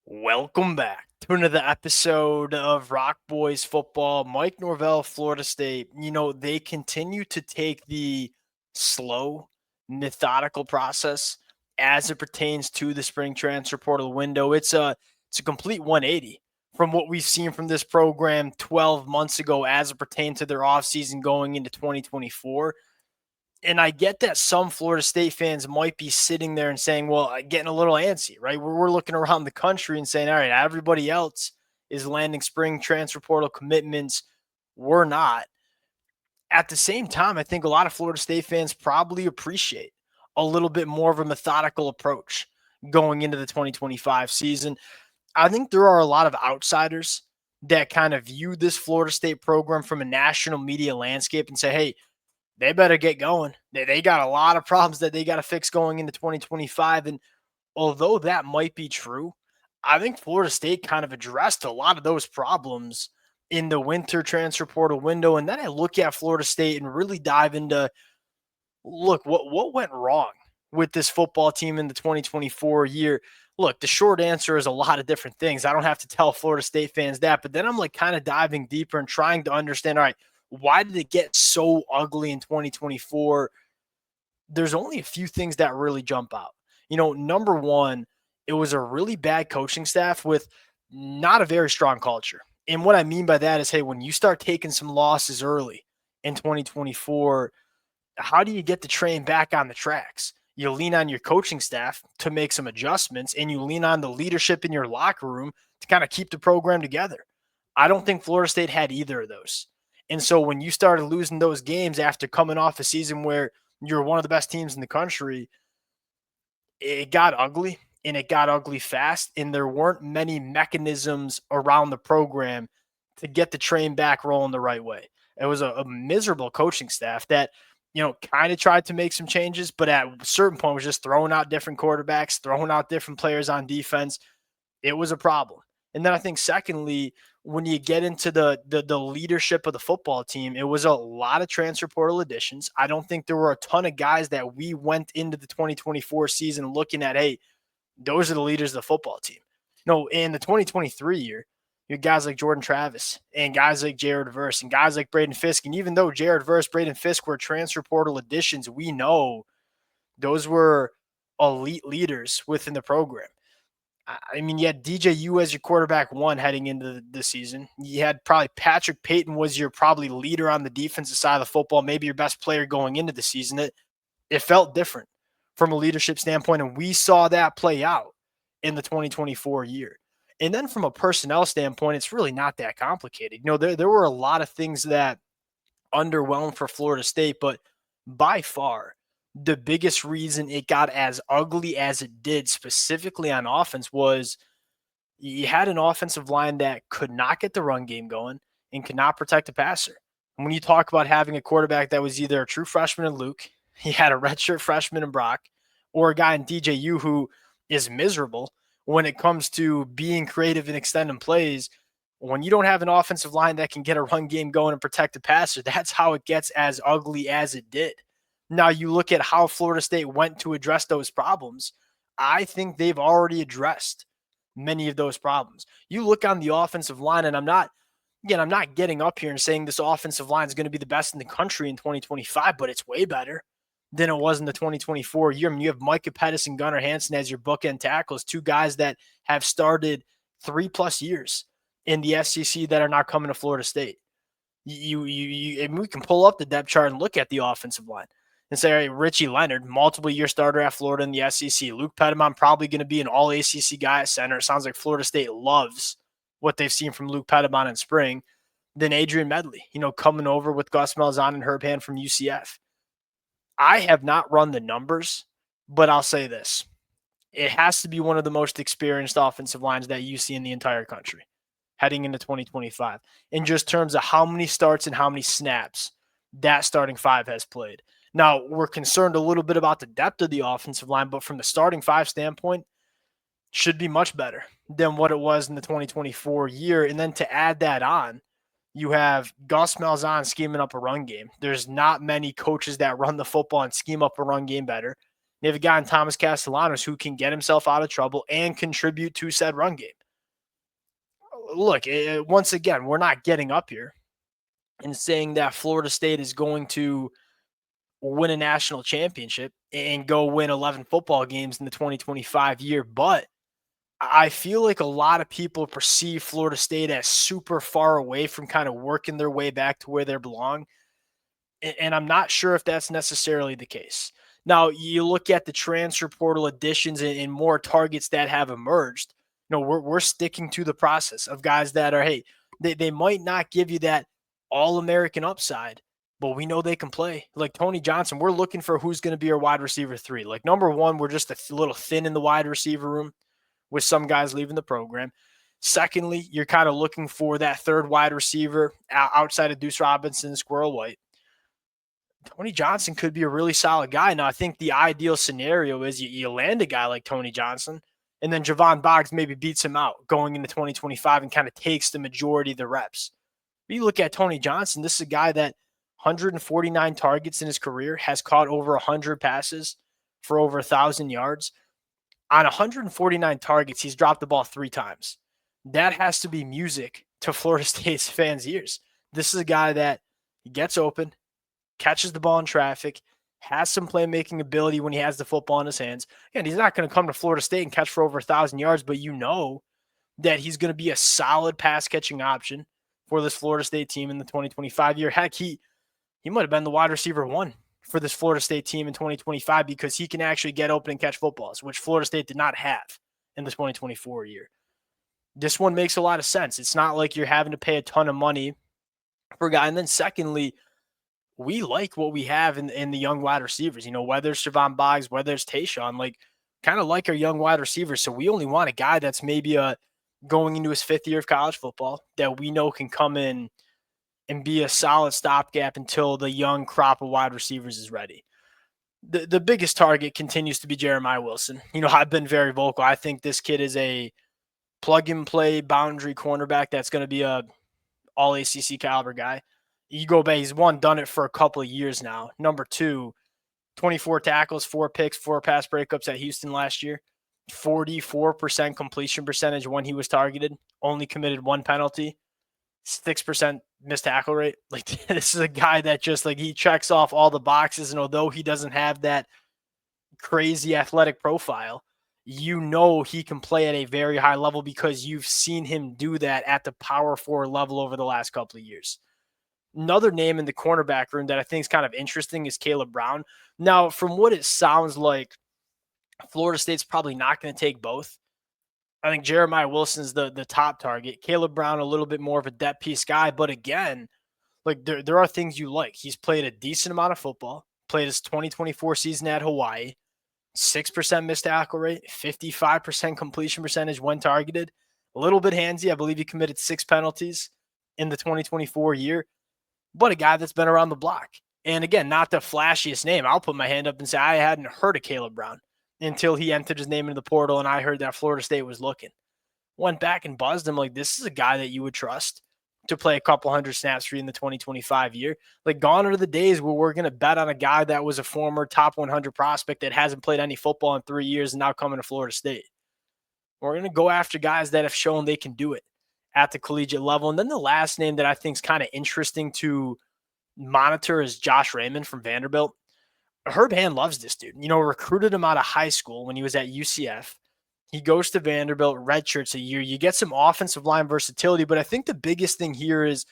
Welcome back to another episode of Rock Boys Football. Mike Norvell, Florida State. They continue to take the slow, methodical process as it pertains to the spring transfer portal window. It's a complete 180 from what we've seen from this program 12 months ago as it pertained to their offseason going into 2024. And I get that some Florida State fans might be sitting there and saying, well, getting a little antsy, right? We're looking around the country and saying, all right, everybody else is landing spring transfer portal commitments. We're not. At the same time, I think a lot of Florida State fans probably appreciate a little bit more of a methodical approach going into the 2025 season. I think there are a lot of outsiders that kind of view this Florida State program from a national media landscape and say, hey, they better get going. They got a lot of problems that they got to fix going into 2025. And although that might be true, I think Florida State kind of addressed a lot of those problems in the winter transfer portal window. And then I look at Florida State and really dive into look what went wrong with this football team in the 2024 year. Look, the short answer is a lot of different things. I don't have to tell Florida State fans that, but then I'm like kind of diving deeper and trying to understand, all right, why did it get so ugly in 2024? There's only a few things that really jump out. Number one, it was a really bad coaching staff with not a very strong culture. And what I mean by that is, hey, when you start taking some losses early in 2024, how do you get the train back on the tracks? You lean on your coaching staff to make some adjustments, and you lean on the leadership in your locker room to kind of keep the program together. I don't think Florida State had either of those. And so when you started losing those games after coming off a season where you're one of the best teams in the country, it got ugly, and it got ugly fast. And there weren't many mechanisms around the program to get the train back rolling the right way. It was a miserable coaching staff that, kind of tried to make some changes, but at a certain point was just throwing out different quarterbacks, throwing out different players on defense. It was a problem. And then I think secondly, when you get into the leadership of the football team, it was a lot of transfer portal additions. I don't think there were a ton of guys that we went into the 2024 season looking at, hey, those are the leaders of the football team. No, in the 2023 year, you had guys like Jordan Travis and guys like Jared Verse and guys like Braden Fisk. And even though Jared Verse, Braden Fisk were transfer portal additions, we know those were elite leaders within the program. I mean, you had DJU as your quarterback one heading into the season. You had probably Patrick Payton was your probably leader on the defensive side of the football, maybe your best player going into the season. It felt different from a leadership standpoint, and we saw that play out in the 2024 year. And then from a personnel standpoint, it's really not that complicated. There were a lot of things that underwhelmed for Florida State, but by far, the biggest reason it got as ugly as it did, specifically on offense, was you had an offensive line that could not get the run game going and could not protect the passer. And when you talk about having a quarterback that was either a true freshman in Luke, he had a redshirt freshman in Brock, or a guy in DJU who is miserable when it comes to being creative and extending plays. When you don't have an offensive line that can get a run game going and protect the passer, that's how it gets as ugly as it did. Now, you look at how Florida State went to address those problems. I think they've already addressed many of those problems. You look on the offensive line, and I'm not getting up here and saying this offensive line is going to be the best in the country in 2025, but it's way better than it was in the 2024 year. I mean, you have Micah Pettis and Gunnar Hansen as your bookend tackles, two guys that have started 3+ years in the SEC that are not coming to Florida State. And we can pull up the depth chart and look at the offensive line and say, all right, Richie Leonard, multiple year starter at Florida in the SEC. Luke Pettibon probably going to be an all ACC guy at center. It sounds like Florida State loves what they've seen from Luke Pettibon in spring. Then Adrian Medley, coming over with Gus Malzahn and Herb Hand from UCF. I have not run the numbers, but I'll say this. It has to be one of the most experienced offensive lines that you see in the entire country heading into 2025 in just terms of how many starts and how many snaps that starting five has played. Now, we're concerned a little bit about the depth of the offensive line, but from the starting five standpoint, should be much better than what it was in the 2024 year. And then to add that on, you have Gus Malzahn scheming up a run game. There's not many coaches that run the football and scheme up a run game better. You have a guy in Thomas Castellanos who can get himself out of trouble and contribute to said run game. Look, once again, we're not getting up here and saying that Florida State is going to win a national championship and go win 11 football games in the 2025 year. But I feel like a lot of people perceive Florida State as super far away from kind of working their way back to where they belong. And I'm not sure if that's necessarily the case. Now, you look at the transfer portal additions and more targets that have emerged. We're sticking to the process of guys that are, hey, they might not give you that all-American upside, but we know they can play. Like Tony Johnson, we're looking for who's going to be our wide receiver 3. Like, number one, we're just a little thin in the wide receiver room with some guys leaving the program. Secondly, you're kind of looking for that third wide receiver outside of Deuce Robinson and Squirrel White. Tony Johnson could be a really solid guy. Now, I think the ideal scenario is you land a guy like Tony Johnson, and then Javon Boggs maybe beats him out going into 2025 and kind of takes the majority of the reps. But you look at Tony Johnson, this is a guy that 149 targets in his career, has caught over 100 passes for over 1,000 yards. On 149 targets, he's dropped the ball 3 times. That has to be music to Florida State's fans' ears. This is a guy that gets open, catches the ball in traffic, has some playmaking ability when he has the football in his hands. And he's not going to come to Florida State and catch for over 1,000 yards, but you know that he's going to be a solid pass-catching option for this Florida State team in the 2025 year. Heck, he might have been the wide receiver 1 for this Florida State team in 2025 because he can actually get open and catch footballs, which Florida State did not have in the 2024 year. This one makes a lot of sense. It's not like you're having to pay a ton of money for a guy. And then secondly, we like what we have in the young wide receivers, whether it's Javon Boggs, whether it's Tayshaun, kind of like our young wide receivers. So we only want a guy that's maybe going into his 5th year of college football that we know can come in and be a solid stopgap until the young crop of wide receivers is ready. The biggest target continues to be Jeremiah Wilson. I've been very vocal. I think this kid is a plug-and-play boundary cornerback that's going to be a all-ACC caliber guy. You go back, he's done it for a couple of years now. Number 2, 24 tackles, 4 picks, 4 pass breakups at Houston last year. 44% completion percentage when he was targeted. Only committed 1 penalty. 6% missed tackle rate. This is a guy that just he checks off all the boxes. And although he doesn't have that crazy athletic profile, he can play at a very high level because you've seen him do that at the power 4 level over the last couple of years. Another name in the cornerback room that I think is kind of interesting is Caleb Brown. Now, from what it sounds like, Florida State's probably not going to take both. I think Jeremiah Wilson's the top target. Caleb Brown, a little bit more of a depth piece guy. But again, there are things you like. He's played a decent amount of football, played his 2024 season at Hawaii, 6% missed tackle rate, 55% completion percentage when targeted, a little bit handsy. I believe he committed 6 penalties in the 2024 year, but a guy that's been around the block. And again, not the flashiest name. I'll put my hand up and say I hadn't heard of Caleb Brown until he entered his name into the portal and I heard that Florida State was looking. Went back and buzzed him. This is a guy that you would trust to play a couple hundred snaps for you in the 2025 year. Gone are the days where we're going to bet on a guy that was a former top 100 prospect that hasn't played any football in 3 years and now coming to Florida State. We're going to go after guys that have shown they can do it at the collegiate level. And then the last name that I think is kind of interesting to monitor is Josh Raymond from Vanderbilt. Herb Hand loves this dude. Recruited him out of high school when he was at UCF. He goes to Vanderbilt, redshirts a year. You get some offensive line versatility, but I think the biggest thing here is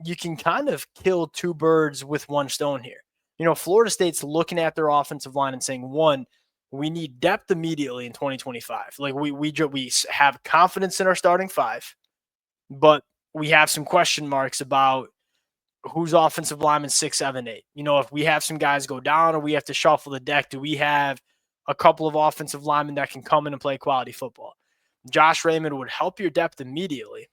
you can kind of kill 2 birds with 1 stone here. Florida State's looking at their offensive line and saying, 1, we need depth immediately in 2025. We have confidence in our starting 5, but we have some question marks about who's offensive lineman 6, 7, 8. If we have some guys go down or we have to shuffle the deck, do we have a couple of offensive linemen that can come in and play quality football? Josh Raymond would help your depth immediately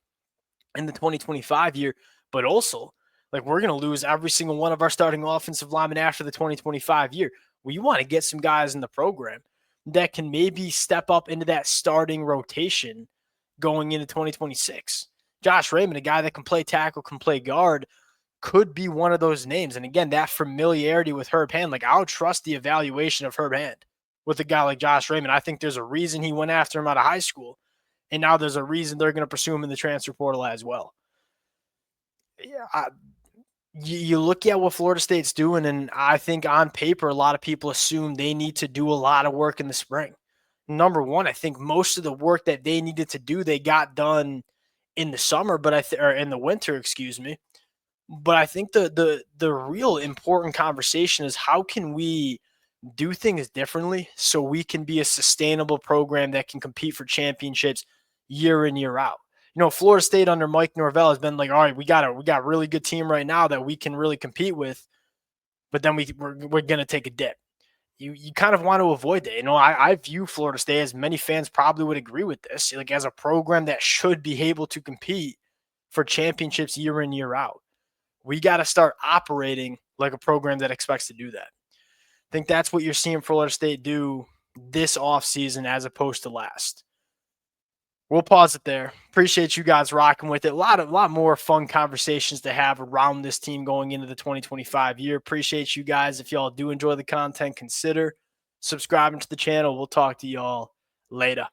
in the 2025 year, but also we're going to lose every single one of our starting offensive linemen after the 2025 year. We want to get some guys in the program that can maybe step up into that starting rotation going into 2026. Josh Raymond, a guy that can play tackle, can play guard, could be one of those names. And again, that familiarity with Herb Hand, I'll trust the evaluation of Herb Hand with a guy like Josh Raymond. I think there's a reason he went after him out of high school, and now there's a reason they're going to pursue him in the transfer portal as well. Yeah, you look at what Florida State's doing, and I think on paper, a lot of people assume they need to do a lot of work in the spring. Number one, I think most of the work that they needed to do, they got done in the summer, or in the winter, excuse me. But I think the real important conversation is how can we do things differently so we can be a sustainable program that can compete for championships year in, year out. Florida State under Mike Norvell has been like, all right, we got a really good team right now that we can really compete with, but then we're gonna take a dip. You kind of want to avoid that. I view Florida State, as many fans probably would agree with this, like as a program that should be able to compete for championships year in, year out. We got to start operating like a program that expects to do that. I think that's what you're seeing Florida State do this offseason as opposed to last. We'll pause it there. Appreciate you guys rocking with it. A lot more fun conversations to have around this team going into the 2025 year. Appreciate you guys. If y'all do enjoy the content, consider subscribing to the channel. We'll talk to y'all later.